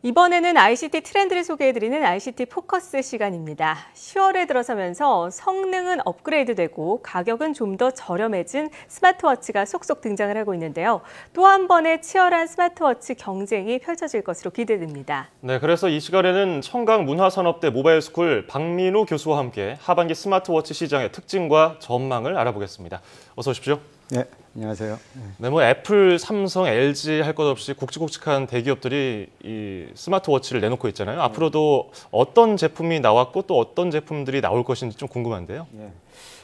이번에는 ICT 트렌드를 소개해드리는 ICT 포커스 시간입니다. 10월에 들어서면서 성능은 업그레이드되고 가격은 좀 더 저렴해진 스마트워치가 속속 등장을 하고 있는데요. 또 한 번의 치열한 스마트워치 경쟁이 펼쳐질 것으로 기대됩니다. 네, 그래서 이 시간에는 청강문화산업대 모바일스쿨 박민우 교수와 함께 하반기 스마트워치 시장의 특징과 전망을 알아보겠습니다. 어서 오십시오. 네, 안녕하세요. 네, 뭐 애플, 삼성, LG 할 것 없이 굵직굵직한 대기업들이 이 스마트워치를 내놓고 있잖아요. 앞으로도 어떤 제품이 나왔고 또 어떤 제품들이 나올 것인지 좀 궁금한데요. 예.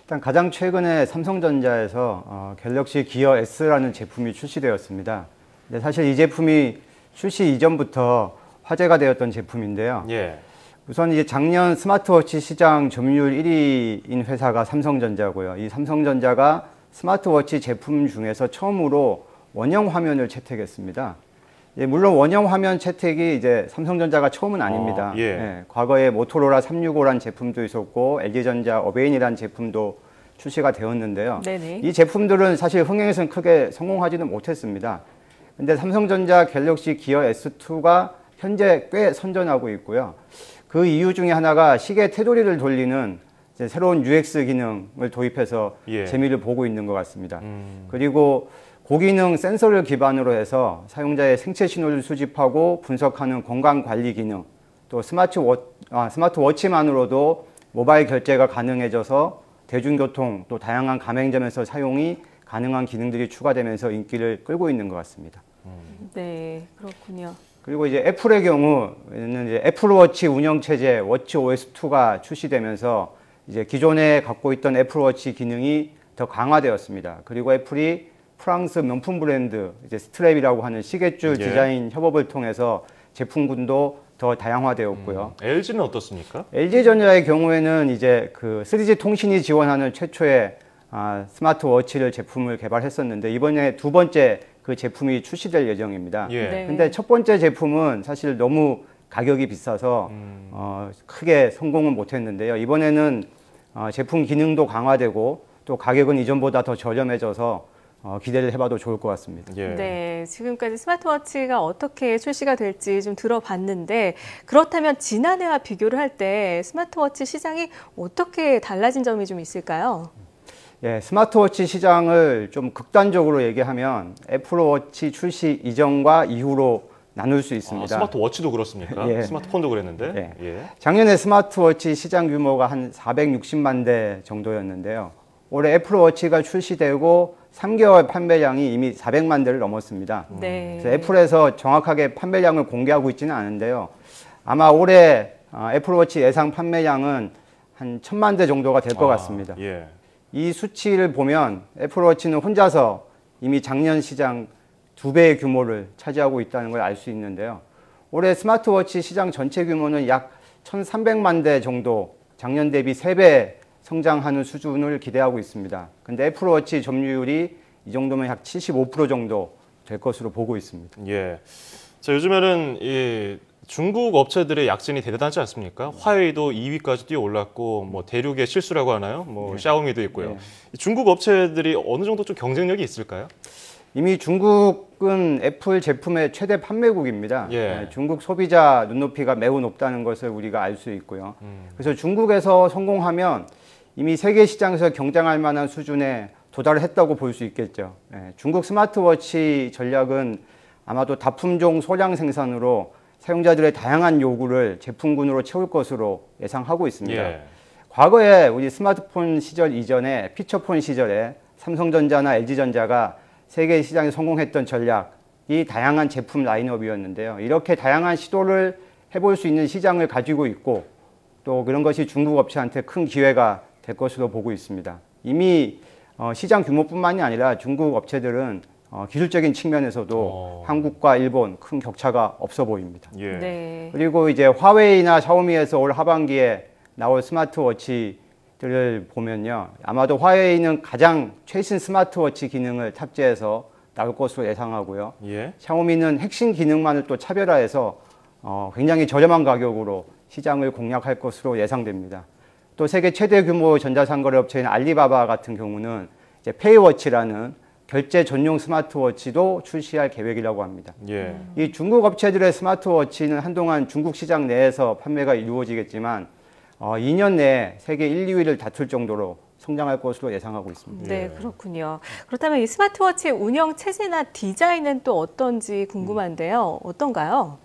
일단 가장 최근에 삼성전자에서 갤럭시 기어 S라는 제품이 출시되었습니다. 근데 사실 이 제품이 출시 이전부터 화제가 되었던 제품인데요. 예. 우선 이제 작년 스마트워치 시장 점유율 1위인 회사가 삼성전자고요. 이 삼성전자가 스마트워치 제품 중에서 처음으로 원형 화면을 채택했습니다. 예, 물론 원형 화면 채택이 이제 삼성전자가 처음은 아닙니다. 예. 예, 과거에 모토로라 365라는 제품도 있었고 LG전자 어베인이라는 제품도 출시가 되었는데요. 네네. 이 제품들은 사실 흥행에서는 크게 성공하지는 못했습니다. 근데 삼성전자 갤럭시 기어 S2가 현재 꽤 선전하고 있고요. 그 이유 중에 하나가 시계 테두리를 돌리는 이제 새로운 UX 기능을 도입해서 예. 재미를 보고 있는 것 같습니다. 그리고 고기능 센서를 기반으로 해서 사용자의 생체 신호를 수집하고 분석하는 건강관리 기능, 또 스마트워치만으로도 모바일 결제가 가능해져서 대중교통 또 다양한 가맹점에서 사용이 가능한 기능들이 추가되면서 인기를 끌고 있는 것 같습니다. 네, 그렇군요. 그리고 이제 애플의 경우는 이제 애플워치 운영체제 워치OS2가 출시되면서 이제 기존에 갖고 있던 애플워치 기능이 더 강화되었습니다. 그리고 애플이 프랑스 명품 브랜드 이제 스트랩이라고 하는 시계줄 예. 디자인 협업을 통해서 제품군도 더 다양화되었고요. LG는 어떻습니까? LG전자의 경우에는 이제 그 3G 통신이 지원하는 최초의 스마트워치를 제품을 개발했었는데 이번에 두 번째 그 제품이 출시될 예정입니다. 예. 네. 근데 첫 번째 제품은 사실 너무 가격이 비싸서 크게 성공은 못했는데요. 이번에는 제품 기능도 강화되고 또 가격은 이전보다 더 저렴해져서 기대를 해봐도 좋을 것 같습니다. 예. 네, 지금까지 스마트워치가 어떻게 출시가 될지 좀 들어봤는데 그렇다면 지난해와 비교를 할 때 스마트워치 시장이 어떻게 달라진 점이 좀 있을까요? 예, 스마트워치 시장을 좀 극단적으로 얘기하면 애플워치 출시 이전과 이후로 나눌 수 있습니다. 스마트워치도 그렇습니까? 예. 스마트폰도 그랬는데. 예. 예. 작년에 스마트워치 시장 규모가 한 460만 대 정도였는데요. 올해 애플워치가 출시되고 3개월 판매량이 이미 400만 대를 넘었습니다. 네. 그래서 애플에서 정확하게 판매량을 공개하고 있지는 않은데요. 아마 올해 애플워치 예상 판매량은 한 1000만 대 정도가 될 것 같습니다. 예. 이 수치를 보면 애플워치는 혼자서 이미 작년 시장 2배의 규모를 차지하고 있다는 걸 알 수 있는데요. 올해 스마트워치 시장 전체 규모는 약 1300만 대 정도, 작년 대비 3배 성장하는 수준을 기대하고 있습니다. 근데 애플워치 점유율이 이 정도면 약 75% 정도 될 것으로 보고 있습니다. 예. 자, 요즘에는 이 중국 업체들의 약진이 대단하지 않습니까? 화웨이도 2위까지 뛰어 올랐고, 뭐 대륙의 실수라고 하나요? 뭐 샤오미도 있고요. 중국 업체들이 어느 정도 좀 경쟁력이 있을까요? 이미 중국은 애플 제품의 최대 판매국입니다. 예. 중국 소비자 눈높이가 매우 높다는 것을 우리가 알 수 있고요. 그래서 중국에서 성공하면 이미 세계 시장에서 경쟁할 만한 수준에 도달했다고 볼 수 있겠죠. 중국 스마트워치 전략은 아마도 다품종 소량 생산으로 사용자들의 다양한 요구를 제품군으로 채울 것으로 예상하고 있습니다. 예. 과거에 우리 스마트폰 시절 이전에 피처폰 시절에 삼성전자나 LG전자가 세계 시장에 성공했던 전략이 다양한 제품 라인업이었는데요. 이렇게 다양한 시도를 해볼 수 있는 시장을 가지고 있고 또 그런 것이 중국 업체한테 큰 기회가 될 것으로 보고 있습니다. 이미 시장 규모뿐만이 아니라 중국 업체들은 기술적인 측면에서도 한국과 일본 큰 격차가 없어 보입니다. 예. 네. 그리고 이제 화웨이나 샤오미에서 올 하반기에 나올 스마트워치들을 보면요. 아마도 화웨이는 가장 최신 스마트워치 기능을 탑재해서 나올 것으로 예상하고요. 예. 샤오미는 핵심 기능만을 또 차별화해서 굉장히 저렴한 가격으로 시장을 공략할 것으로 예상됩니다. 또 세계 최대 규모 전자상거래 업체인 알리바바 같은 경우는 이제 페이워치라는 결제 전용 스마트워치도 출시할 계획이라고 합니다. 예. 이 중국 업체들의 스마트워치는 한동안 중국 시장 내에서 판매가 이루어지겠지만 2년 내에 세계 1, 2위를 다툴 정도로 성장할 것으로 예상하고 있습니다. 네, 그렇군요. 그렇다면 이 스마트워치의 운영 체제나 디자인은 또 어떤지 궁금한데요. 어떤가요?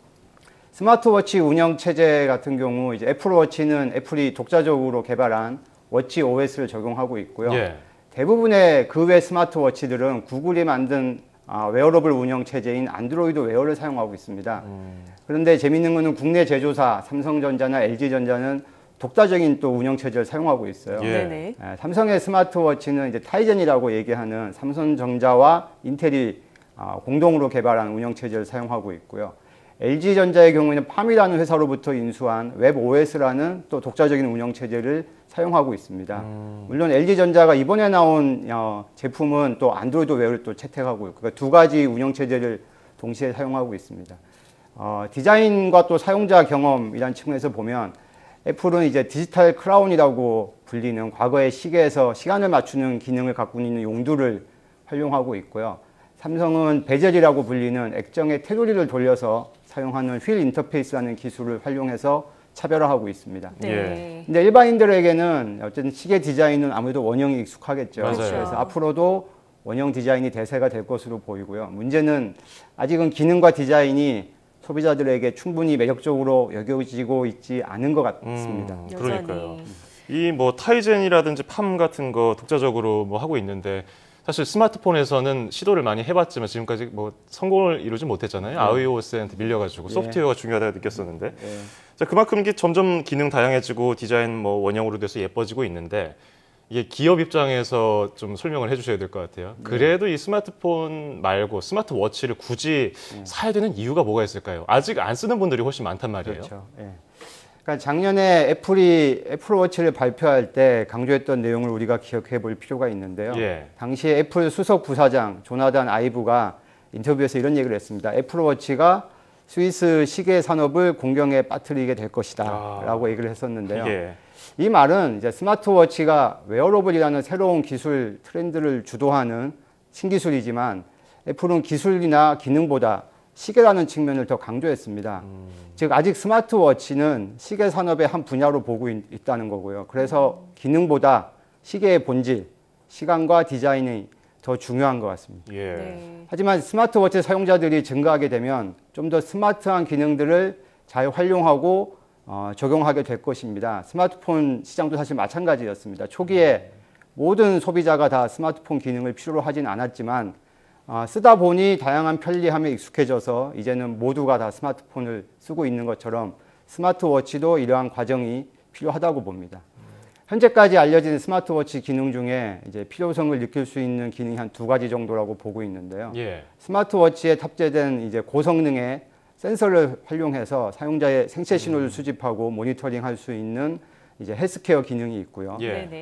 스마트워치 운영 체제 같은 경우 이제 애플워치는 애플이 독자적으로 개발한 워치 OS를 적용하고 있고요. 예. 대부분의 그 외 스마트워치들은 구글이 만든 웨어러블 운영 체제인 안드로이드 웨어를 사용하고 있습니다. 그런데 재미있는 것은 국내 제조사 삼성전자나 LG전자는 독자적인 또 운영 체제를 사용하고 있어요. 예. 삼성의 스마트워치는 이제 타이젠이라고 얘기하는 삼성전자와 인텔이 공동으로 개발한 운영 체제를 사용하고 있고요. LG전자의 경우에는 팜이라는 회사로부터 인수한 웹OS라는 또 독자적인 운영 체제를 사용하고 있습니다. 물론 LG전자가 이번에 나온 제품은 또 안드로이드 웨어를 또 채택하고 있고, 그러니까 두 가지 운영 체제를 동시에 사용하고 있습니다. 디자인과 또 사용자 경험이라는 측면에서 보면 애플은 이제 디지털 크라운이라고 불리는 과거의 시계에서 시간을 맞추는 기능을 갖고 있는 용두를 활용하고 있고요. 삼성은 베젤이라고 불리는 액정의 테두리를 돌려서 사용하는 휠 인터페이스라는 기술을 활용해서 차별화하고 있습니다. 네. 근데 일반인들에게는 어쨌든 시계 디자인은 아무래도 원형이 익숙하겠죠. 맞아요. 그래서 앞으로도 원형 디자인이 대세가 될 것으로 보이고요. 문제는 아직은 기능과 디자인이 소비자들에게 충분히 매력적으로 여겨지고 있지 않은 것 같습니다. 그러니까요. 이 뭐 타이젠이라든지 팜 같은 거 독자적으로 뭐 하고 있는데 사실 스마트폰에서는 시도를 많이 해봤지만 지금까지 뭐 성공을 이루지 못했잖아요. iOS한테 밀려가지고 소프트웨어가 중요하다고 느꼈었는데 자, 그만큼 이게 점점 기능 다양해지고 디자인 뭐 원형으로 돼서 예뻐지고 있는데 이게 기업 입장에서 좀 설명을 해주셔야 될 것 같아요. 그래도 이 스마트폰 말고 스마트워치를 굳이 사야 되는 이유가 뭐가 있을까요? 아직 안 쓰는 분들이 훨씬 많단 말이에요. 그렇죠. 그러니까 작년에 애플이 애플워치를 발표할 때 강조했던 내용을 우리가 기억해 볼 필요가 있는데요. 당시에 애플 수석 부사장 조나단 아이브가 인터뷰에서 이런 얘기를 했습니다. 애플워치가 스위스 시계 산업을 공경에 빠뜨리게 될 것이다 라고 얘기를 했었는데요. 이 말은 이제 스마트워치가 웨어러블이라는 새로운 기술 트렌드를 주도하는 신기술이지만 애플은 기술이나 기능보다 시계라는 측면을 더 강조했습니다. 즉 아직 스마트워치는 시계 산업의 한 분야로 보고 있다는 거고요. 그래서 기능보다 시계의 본질, 시간과 디자인이 더 중요한 것 같습니다. 하지만 스마트워치 사용자들이 증가하게 되면 좀 더 스마트한 기능들을 잘 활용하고 적용하게 될 것입니다. 스마트폰 시장도 사실 마찬가지였습니다. 초기에 모든 소비자가 다 스마트폰 기능을 필요로 하진 않았지만 쓰다 보니 다양한 편리함에 익숙해져서 이제는 모두가 다 스마트폰을 쓰고 있는 것처럼 스마트워치도 이러한 과정이 필요하다고 봅니다. 현재까지 알려진 스마트워치 기능 중에 이제 필요성을 느낄 수 있는 기능이 한 2가지 정도라고 보고 있는데요. 스마트워치에 탑재된 이제 고성능의 센서를 활용해서 사용자의 생체 신호를 수집하고 모니터링할 수 있는 이제 헬스케어 기능이 있고요.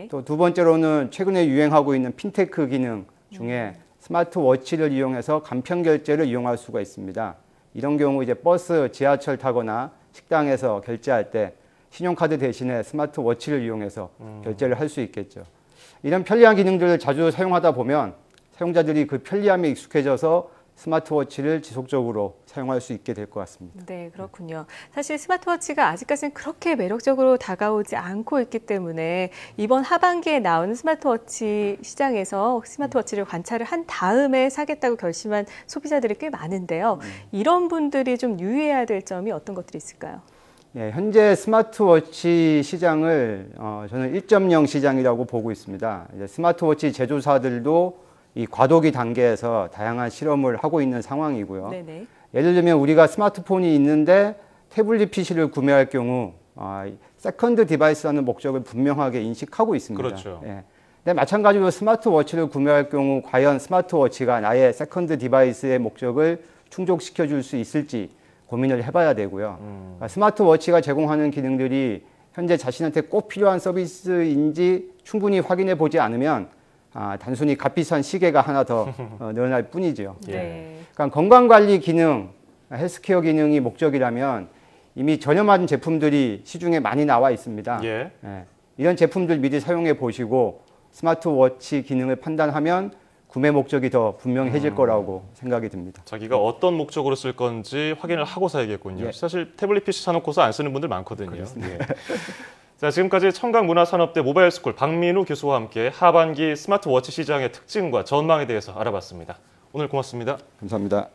또 두 번째로는 최근에 유행하고 있는 핀테크 기능 중에 스마트워치를 이용해서 간편 결제를 이용할 수가 있습니다. 이런 경우 이제 버스, 지하철 타거나 식당에서 결제할 때 신용카드 대신에 스마트워치를 이용해서 결제를 할 수 있겠죠. 이런 편리한 기능들을 자주 사용하다 보면 사용자들이 그 편리함에 익숙해져서 스마트워치를 지속적으로 사용할 수 있게 될 것 같습니다. 네, 그렇군요. 사실 스마트워치가 아직까지는 그렇게 매력적으로 다가오지 않고 있기 때문에 이번 하반기에 나오는 스마트워치 시장에서 스마트워치를 관찰을 한 다음에 사겠다고 결심한 소비자들이 꽤 많은데요. 이런 분들이 좀 유의해야 될 점이 어떤 것들이 있을까요? 현재 스마트워치 시장을 저는 1.0 시장이라고 보고 있습니다. 이제 스마트워치 제조사들도 이 과도기 단계에서 다양한 실험을 하고 있는 상황이고요. 예를 들면 우리가 스마트폰이 있는데 태블릿 PC를 구매할 경우 세컨드 디바이스라는 목적을 분명하게 인식하고 있습니다. 그렇죠. 근데 마찬가지로 스마트워치를 구매할 경우 과연 스마트워치가 나의 세컨드 디바이스의 목적을 충족시켜 줄 수 있을지 고민을 해봐야 되고요. 그러니까 스마트워치가 제공하는 기능들이 현재 자신한테 꼭 필요한 서비스인지 충분히 확인해 보지 않으면 단순히 값비싼 시계가 하나 더 늘어날 뿐이죠. 그러니까 건강관리 기능, 헬스케어 기능이 목적이라면 이미 저렴한 제품들이 시중에 많이 나와 있습니다. 이런 제품들 미리 사용해 보시고 스마트워치 기능을 판단하면 구매 목적이 더 분명해질 거라고 생각이 듭니다. 자기가 어떤 목적으로 쓸 건지 확인을 하고 사야겠군요. 예. 사실 태블릿 PC 사놓고서 안 쓰는 분들 많거든요. 예. 자, 지금까지 청강문화산업대 모바일스쿨 박민우 교수와 함께 하반기 스마트워치 시장의 특징과 전망에 대해서 알아봤습니다. 오늘 고맙습니다. 감사합니다.